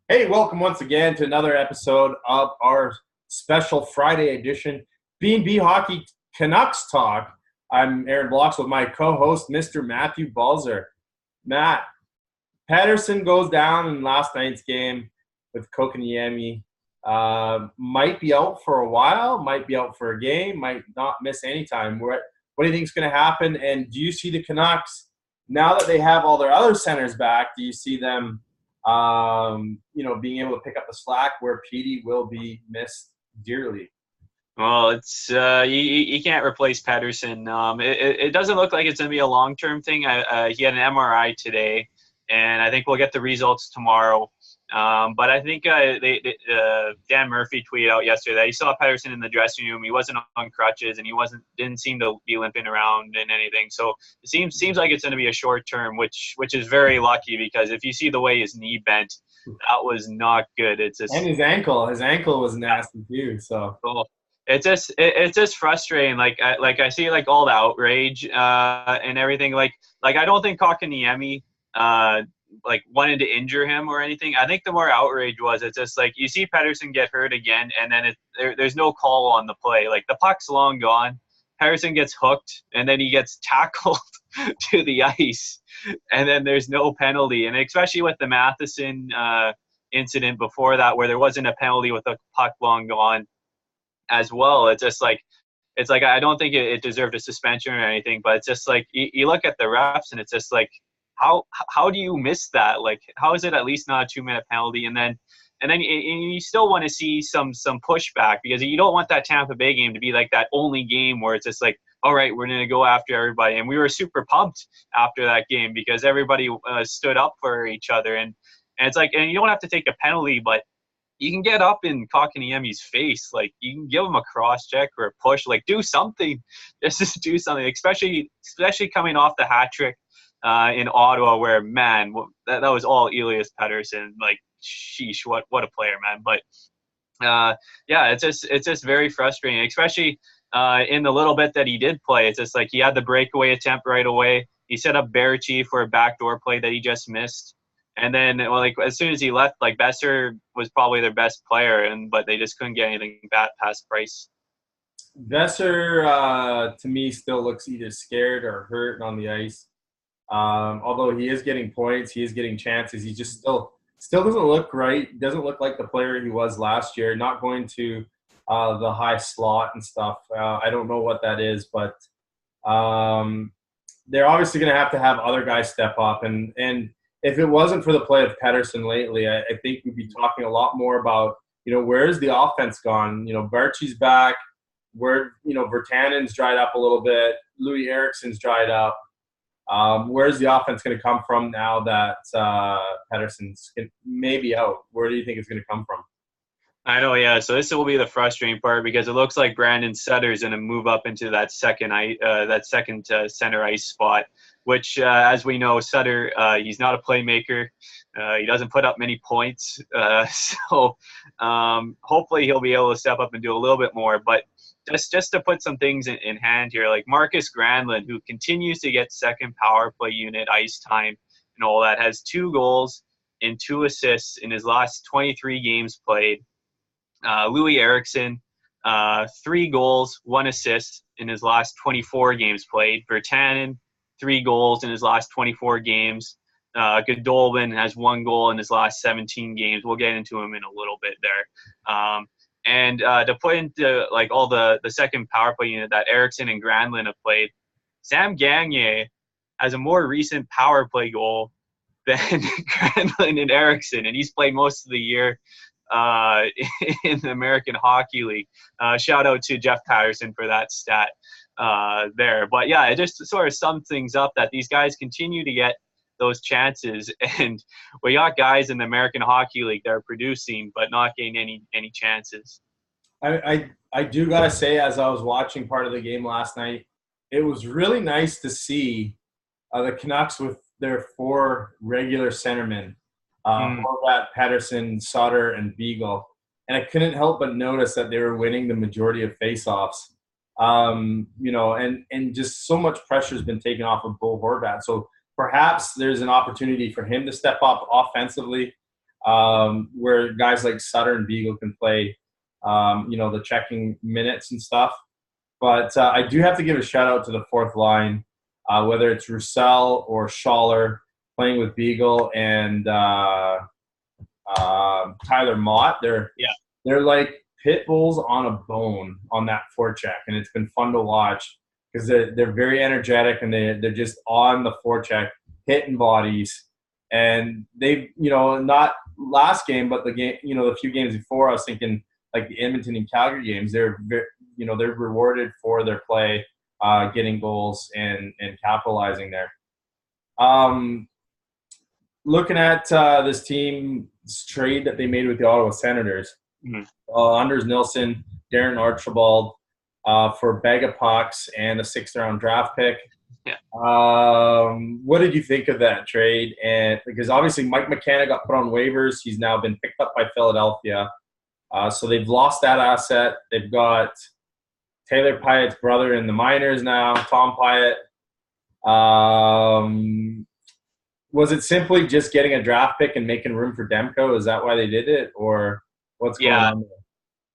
Hey, welcome once again to another episode of our special Friday edition B&B Hockey Canucks Talk. I'm Aaron Blocks with my co-host, Mr. Matthew Balzer. Matt, Patterson goes down in last night's game with Kokaniemi. Might be out for a while, might be out for a game, might not miss any time. What do you think is going to happen? And do you see the Canucks, now that they have all their other centers back, do you see them being able to pick up the slack where Petey will be missed dearly? Well, it's you can't replace Pedersen. It doesn't look like it's going to be a long-term thing. He had an MRI today, and I think we'll get the results tomorrow. But I think Dan Murphy tweeted out yesterday that he saw Pedersen in the dressing room. He wasn't on crutches, and he didn't seem to be limping around and anything. So it seems like it's going to be a short term, which is very lucky, because if you see the way his knee bent, that was not good. It's just, and his ankle was nasty too. So. cool. It's just frustrating. I see all the outrage and everything. I don't think Kotkaniemi wanted to injure him or anything. I think the more outrage was, it's just you see Pedersen get hurt again, and then there's no call on the play. The puck's long gone. Pedersen gets hooked, and then he gets tackled to the ice, and then there's no penalty. And especially with the Matheson incident before that, where there wasn't a penalty with the puck long gone as well. I don't think it deserved a suspension or anything, but it's just you look at the refs, and it's just how do you miss that? How is it at least not a 2-minute penalty? And then you still want to see some pushback, because you don't want that Tampa Bay game to be that only game where it's just all right, we're going to go after everybody. And we were super pumped after that game because everybody stood up for each other. And it's and you don't have to take a penalty, but you can get up in Kotkaniemi's face. You can give him a cross check or a push. Do something. Just do something, especially coming off the hat trick in Ottawa, where, man, that was all Elias Pettersson. Sheesh, what a player, man. But yeah, it's just very frustrating, especially in the little bit that he did play. It's just he had the breakaway attempt right away. He set up Berici for a backdoor play that he just missed. And then, as soon as he left, Besser was probably their best player, but they just couldn't get anything past Price. Besser, to me, still looks either scared or hurt on the ice. Although he is getting points, he is getting chances. He just still doesn't look right. Doesn't look like the player he was last year. Not going to the high slot and stuff. I don't know what that is, but they're obviously going to have other guys step up. And if it wasn't for the play of Pettersson lately, I think we'd be talking a lot more about, where's the offense gone? Barchi's back. Virtanen's dried up a little bit. Louis Eriksson's dried up. Where's the offense going to come from now that Pettersson's maybe out? Where do you think it's going to come from? I know, yeah. So this will be the frustrating part, because it looks like Brandon Sutter is going to move up into that second center ice spot, which, as we know, Sutter, he's not a playmaker. He doesn't put up many points. So hopefully he'll be able to step up and do a little bit more. But just to put some things in hand here, Marcus Granlund, who continues to get second power play unit ice time and all that, has 2 goals and 2 assists in his last 23 games played. Louis Eriksson, 3 goals, 1 assist in his last 24 games played. Virtanen, 3 goals in his last 24 games. Goodolbin has 1 goal in his last 17 games. We'll get into him in a little bit there. And to put into all the second power play unit that Eriksson and Granlund have played, Sam Gagner has a more recent power play goal than Granlund and Eriksson, and he's played most of the year in the American Hockey League. Shout out to Jeff Patterson for that stat there. But yeah, it just sort of sums things up that these guys continue to get those chances, and we got guys in the American Hockey League that are producing but not getting any chances. I do gotta say, as I was watching part of the game last night, it was really nice to see the Canucks with their 4 regular centermen. Horvat, Pettersson, Sutter, and Beagle. And I couldn't help but notice that they were winning the majority of faceoffs. And just so much pressure has been taken off of Bo Horvat. So perhaps there's an opportunity for him to step up offensively. where guys like Sutter and Beagle can play, the checking minutes and stuff. But I do have to give a shout out to the fourth line, whether it's Roussel or Schaller playing with Beagle and Tyler Mott. They're like pit bulls on a bone on that forecheck, and it's been fun to watch because they're very energetic and they're just on the forecheck hitting bodies. And they've not last game, but the game the few games before, I was thinking like the Edmonton and Calgary games. They're rewarded for their play, getting goals and capitalizing there. Looking at this team's trade that they made with the Ottawa Senators, Anders Nilsson, Darren Archibald, for a bag of pucks and a 6th-round draft pick. Yeah. What did you think of that trade? And because obviously Mike McKenna got put on waivers, he's now been picked up by Philadelphia. So they've lost that asset. They've got Taylor Pyatt's brother in the minors now, Tom Pyatt. Was it simply just getting a draft pick and making room for Demko? Is that why they did it, or what's going on there?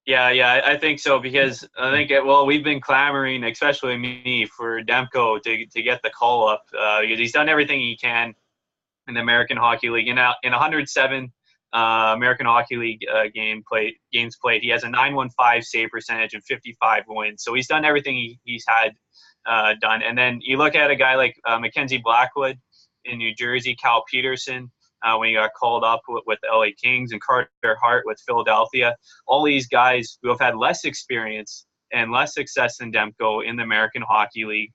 Yeah, I think so, because I think we've been clamoring, especially me, for Demko to get the call up because he's done everything he can in the American Hockey League. In 107 American Hockey League games played, he has a .915 save percentage and 55 wins. So he's done everything he's had done. And then you look at a guy like Mackenzie Blackwood in New Jersey, Cal Peterson when he got called up with the LA Kings, and Carter Hart with Philadelphia. All these guys who have had less experience and less success than Demko in the American Hockey League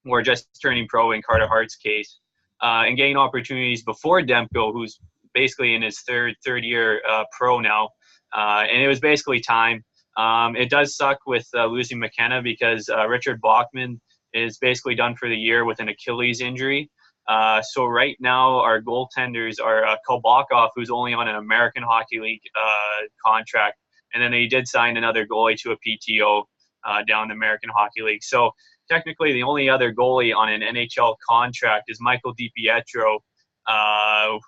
were just turning pro in Carter Hart's case and getting opportunities before Demko, who's basically in his third year pro now. And it was basically time. It does suck with losing McKenna because Richard Bachman is basically done for the year with an Achilles injury. So right now our goaltenders are Kolbakov, who's only on an American Hockey League contract, and then they did sign another goalie to a PTO down in the American Hockey League. So technically the only other goalie on an NHL contract is Michael DiPietro,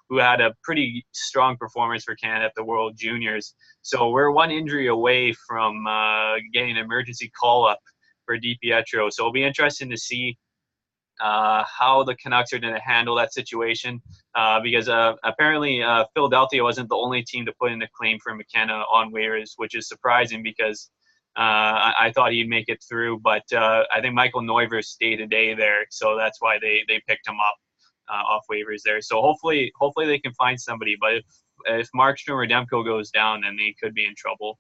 who had a pretty strong performance for Canada at the World Juniors. So we're one injury away from getting an emergency call-up for DiPietro. So it'll be interesting to see how the Canucks are going to handle that situation because apparently Philadelphia wasn't the only team to put in a claim for McKenna on waivers, which is surprising because I thought he'd make it through. But I think Michael Neuver stayed a day there, so that's why they picked him up off waivers there. So hopefully they can find somebody. But if Markstrom or Demko goes down, then they could be in trouble.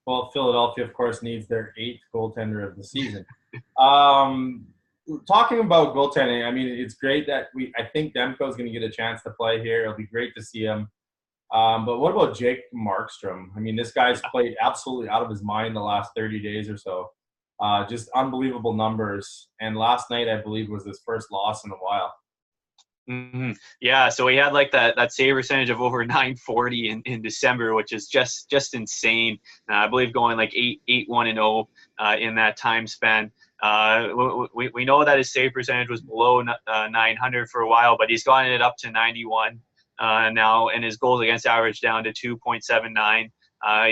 Well, Philadelphia, of course, needs their 8th goaltender of the season. Talking about goaltending, I mean, it's great that I think Demko is going to get a chance to play here. It'll be great to see him. But what about Jake Markstrom? I mean, this guy's played absolutely out of his mind the last 30 days or so. Just unbelievable numbers. And last night, I believe, was his first loss in a while. Mm-hmm. Yeah, so he had like that save percentage of over .940 in December, which is just insane. I believe going like 8-1-0 in that time span. We know that his save percentage was below 900 for a while, but he's gotten it up to 91 now, and his goals against average down to 2.79.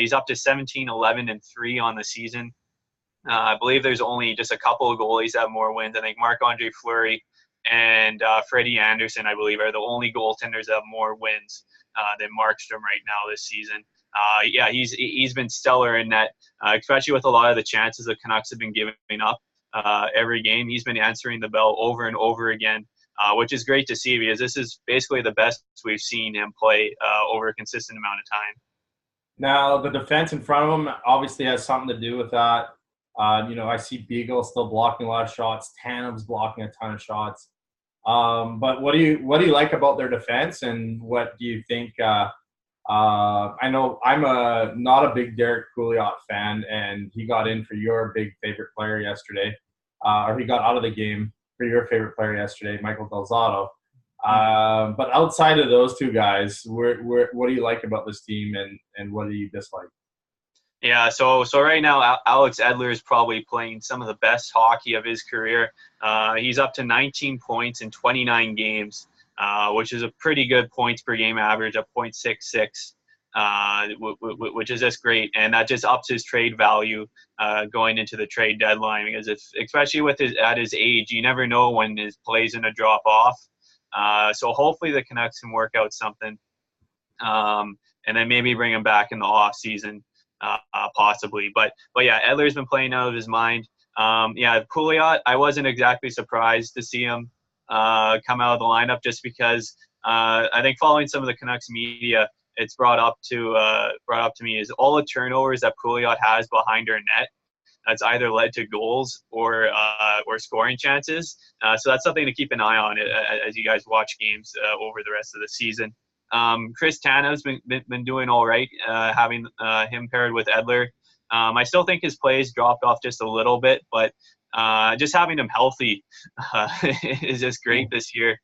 He's up to 17-11-3 on the season. I believe there's only just a couple of goalies that have more wins. I think Marc-Andre Fleury and Freddie Anderson, I believe, are the only goaltenders that have more wins than Markstrom right now this season. Yeah, he's been stellar in that, especially with a lot of the chances the Canucks have been giving up every game. He's been answering the bell over and over again, which is great to see because this is basically the best we've seen him play over a consistent amount of time. Now, the defense in front of him obviously has something to do with that. I see Beagle still blocking a lot of shots. Tanev's blocking a ton of shots. But what do you like about their defense, and what do you think? I know I'm not a big Derek Pouliot fan, and he got in for your big favorite player yesterday, or he got out of the game for your favorite player yesterday, Michael Del Zotto. But outside of those two guys, what do you like about this team, and what do you dislike? Yeah, so right now, Alex Edler is probably playing some of the best hockey of his career. He's up to 19 points in 29 games. which is a pretty good points per game average of 0.66. Which is just great, and that just ups his trade value going into the trade deadline, because especially at his age, you never know when his play's going to drop off. So hopefully the Canucks can work out something, and then maybe bring him back in the off season, possibly. But yeah, Edler's been playing out of his mind. Pouliot, I wasn't exactly surprised to see him come out of the lineup, just because I think following some of the Canucks media, it's brought up to me is all the turnovers that Pouliot has behind our net. That's either led to goals or scoring chances. So that's something to keep an eye on as you guys watch games over the rest of the season. Chris Tanev's been doing all right, having him paired with Edler. I still think his plays dropped off just a little bit, but just having him healthy is just great this year.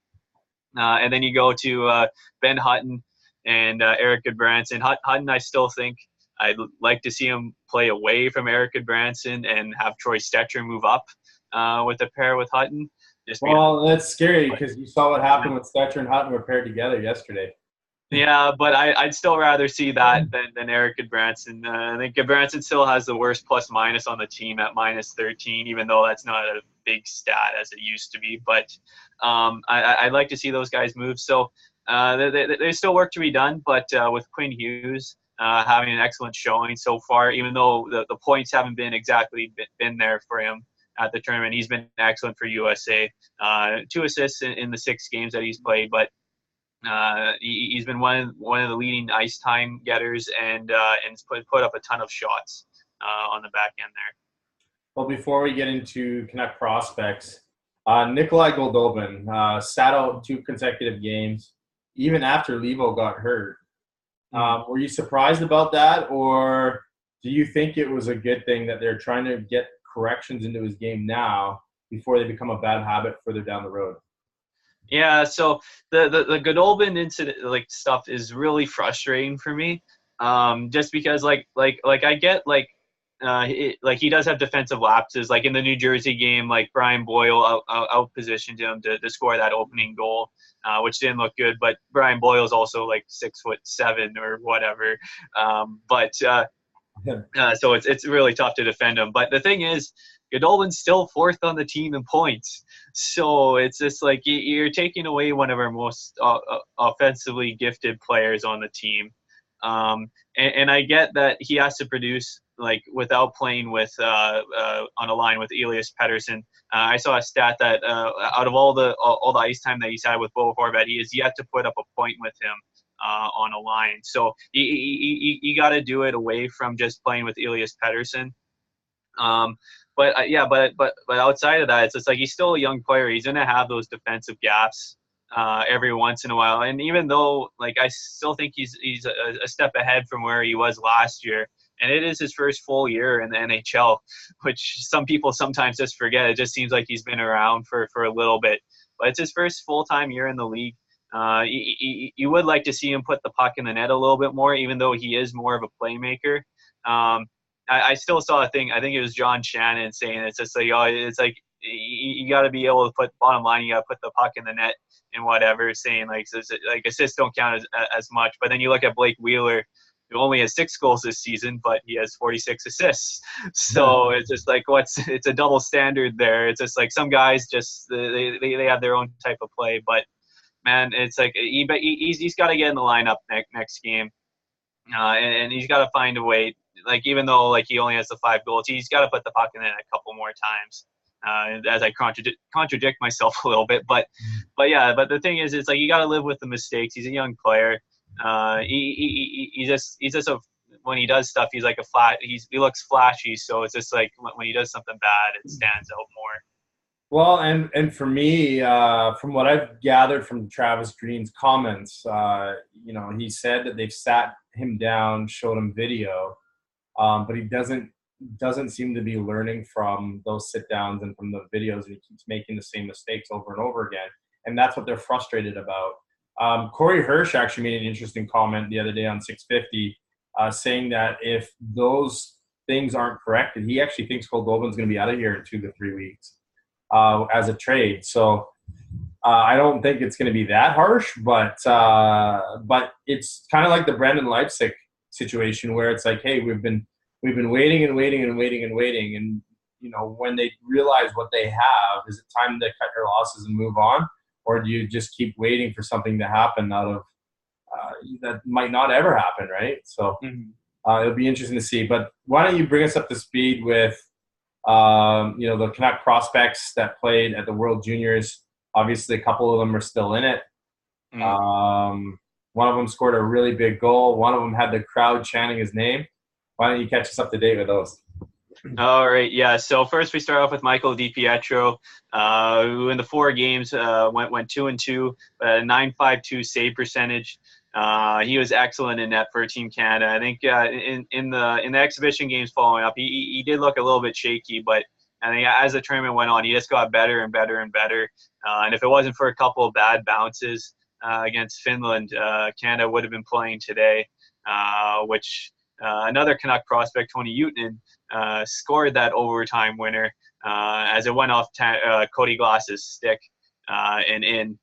And then you go to Ben Hutton and Eric Goodbranson. Hutton, I still think I'd like to see him play away from Eric Goodbranson and have Troy Stetcher move up with a pair with Hutton. Well, that's scary, because you saw what happened with Stetcher and Hutton were paired together yesterday. Yeah, but I'd still rather see that than Eric Goodbranson. I think Goodbranson still has the worst plus minus on the team at -13, even though that's not a big stat as it used to be. But I'd like to see those guys move. So there's still work to be done, but with Quinn Hughes having an excellent showing so far, even though the points haven't been exactly been there for him at the tournament, he's been excellent for USA. 2 assists in the 6 games that he's played, but he's been one of the leading ice time getters, and put up a ton of shots on the back end there. Well, before we get into Canuck prospects, Nikolai Goldobin sat out 2 consecutive games, even after Levo got hurt. Were you surprised about that, or do you think it was a good thing that they're trying to get corrections into his game now before they become a bad habit further down the road? Yeah, so the Goodolbin incident stuff is really frustrating for me, just because I get he does have defensive lapses, like in the New Jersey game, like Brian Boyle out positioned him to score that opening goal, which didn't look good. But Brian Boyle's also 6'7" or whatever, so it's really tough to defend him. But the thing is, Goodolbin's still 4th on the team in points. So it's just you're taking away one of our most offensively gifted players on the team. And I get that he has to produce without playing with on a line with Elias Pettersson. I saw a stat that out of all the ice time that he's had with Bo Horvat, he has yet to put up a point with him on a line. So you got to do it away from just playing with Elias Pettersson. But outside of that, it's just he's still a young player. He's gonna have those defensive gaps every once in a while. And even though I still think he's a step ahead from where he was last year, and it is his first full year in the NHL, which some people sometimes just forget. It just seems like he's been around for a little bit, but it's his first full-time year in the league. You would like to see him put the puck in the net a little bit more, even though he is more of a playmaker. I still saw a thing. I think it was John Shannon saying it's just you got to be able to put, bottom line, you got to put the puck in the net and whatever. Saying assists don't count as much. But then you look at Blake Wheeler, who only has 6 goals this season, but he has 46 assists. So it's just it's a double standard there. It's just some guys just they have their own type of play. But man, it's he's got to get in the lineup next game, and he's got to find a way. Even though he only has the 5 goals, he's got to put the puck in a couple more times. As I contradict myself a little bit, but the thing is, it's you got to live with the mistakes. He's a young player. He's just when he does stuff, he's he looks flashy. So it's just when he does something bad, it stands out more. Well, and for me, from what I've gathered from Travis Green's comments, he said that they've sat him down, showed him video, but he doesn't seem to be learning from those sit downs and from the videos, and he keeps making the same mistakes over and over again, and that's what they're frustrated about. Corey Hirsch actually made an interesting comment the other day on 650, saying that if those things aren't corrected, he actually thinks Goldobin's going to be out of here in 2 to 3 weeks as a trade. So I don't think it's going to be that harsh, but it's kind of like the Brandon Leipzig situation where it's like, hey, we've been waiting and waiting and waiting and waiting, and when they realize what they have, is it time to cut your losses and move on, or do you just keep waiting for something to happen out of that might not ever happen, right? So Mhm. it'll be interesting to see. But why don't you bring us up to speed with the Canuck prospects that played at the World Juniors? Obviously, a couple of them are still in it. Mm. One of them scored a really big goal. One of them had the crowd chanting his name. Why don't you catch us up to date with those? All right, yeah. So first we start off with Michael DiPietro, who in the 4 games went 2-2, 9.52 save percentage. He was excellent in net for Team Canada. I think in the exhibition games following up, he did look a little bit shaky, but I think as the tournament went on, he just got better and better and better. And if it wasn't for a couple of bad bounces against Finland, Canada would have been playing today, which another Canuck prospect, Tony Uutinen, scored that overtime winner as it went off Cody Glass's stick and in.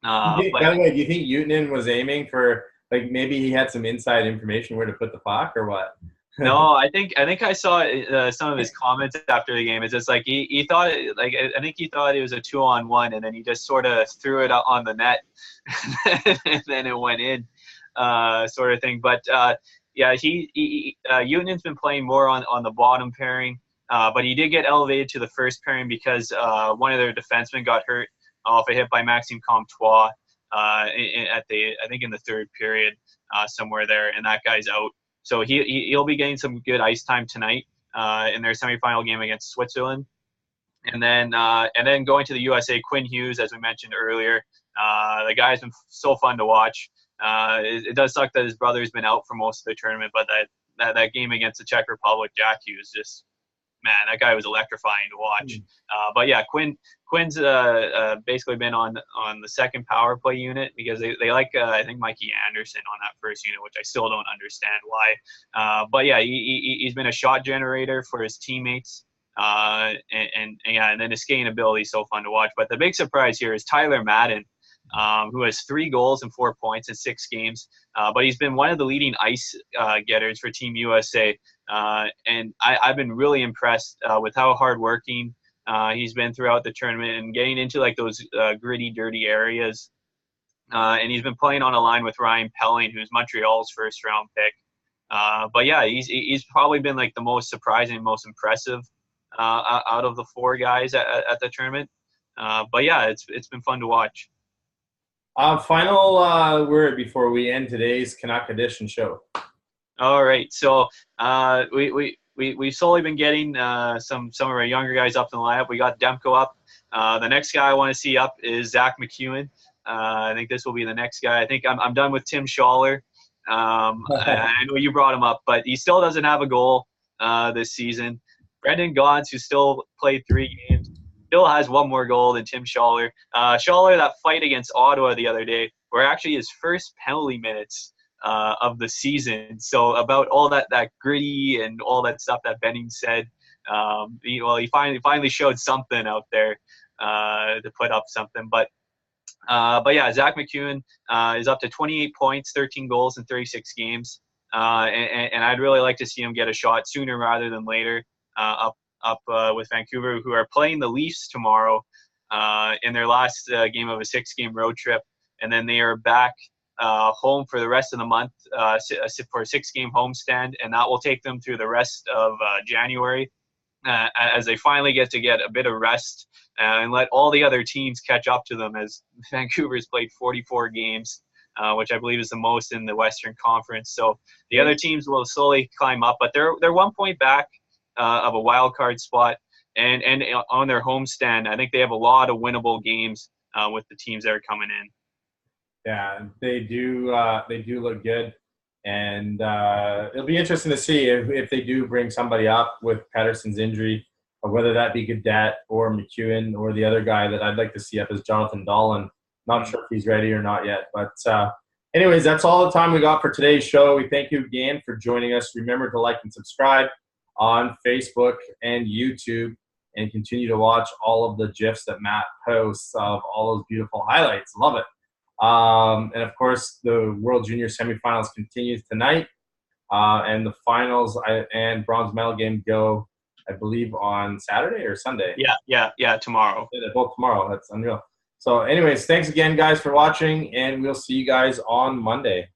But By the way, do you think Utenin was aiming for, like, maybe he had some inside information where to put the puck or what? no, I think I saw some of his comments after the game. It's just like he thought like I think he thought it was a 2-on-1, and then he just sort of threw it out on the net, and then it went in, sort of thing. But yeah, Utenen's been playing more on the bottom pairing, but he did get elevated to the first pairing because one of their defensemen got hurt off a hit by Maxime Comtois I think in the third period, somewhere there, and that guy's out. So he'll be getting some good ice time tonight in their semifinal game against Switzerland. And then going to the USA, Quinn Hughes, as we mentioned earlier, the guy's been so fun to watch. It does suck that his brother's been out for most of the tournament, but that game against the Czech Republic, Jack Hughes, just, man, that guy was electrifying to watch. But yeah, Quinn's basically been on the second power play unit because they like I think Mikey Anderson on that first unit, which I still don't understand why. But yeah, he's been a shot generator for his teammates. And then his skating ability is so fun to watch. But the big surprise here is Tyler Madden, who has 3 goals and 4 points in 6 games. But he's been one of the leading ice getters for Team USA. And I've been really impressed with how hardworking he's been throughout the tournament and getting into like those gritty, dirty areas. And he's been playing on a line with Ryan Pelling, who's Montreal's first-round pick. But yeah, he's probably been like the most surprising, most impressive out of the 4 guys at the tournament. But yeah, it's been fun to watch. Final word before we end today's Canuck Edition show. All right, so we've slowly been getting some of our younger guys up in the lineup. We got Demko up. The next guy I want to see up is Zach McEwen. I think this will be the next guy. I think I'm done with Tim Schaller. I know you brought him up, but he still doesn't have a goal this season. Brendan Gaunce, who still played 3 games, still has 1 more goal than Tim Schaller. Schaller, that fight against Ottawa the other day, were actually his first penalty minutes of the season. So about all that gritty and all that stuff that Benning said, he finally showed something out there to put up something. But yeah, Zach McEwen is up to 28 points, 13 goals in 36 games. And I'd really like to see him get a shot sooner rather than later up with Vancouver, who are playing the Leafs tomorrow in their last game of a 6-game road trip. And then they are back home for the rest of the month for a 6-game homestand, and that will take them through the rest of January as they finally get a bit of rest and let all the other teams catch up to them, as Vancouver's played 44 games, which I believe is the most in the Western Conference. So the other teams will slowly climb up, but they're 1 point back of a wild card spot, and on their homestand, I think they have a lot of winnable games with the teams that are coming in. Yeah, they do look good, and it'll be interesting to see if they do bring somebody up with Pettersson's injury, or whether that be Gaudette or McEwen, or the other guy that I'd like to see up is Jonathan Dahlen. Not sure if he's ready or not yet, but anyways, that's all the time we got for today's show. We thank you again for joining us. Remember to like and subscribe on Facebook and YouTube. and continue to watch all of the GIFs that Matt posts of all those beautiful highlights. Love it. And of course, the World Junior semifinals continues tonight, and the finals and bronze medal game go, I believe, on Saturday or Sunday. Yeah. Tomorrow. Yeah, they're both tomorrow. That's unreal. So, anyways, thanks again, guys, for watching, and we'll see you guys on Monday.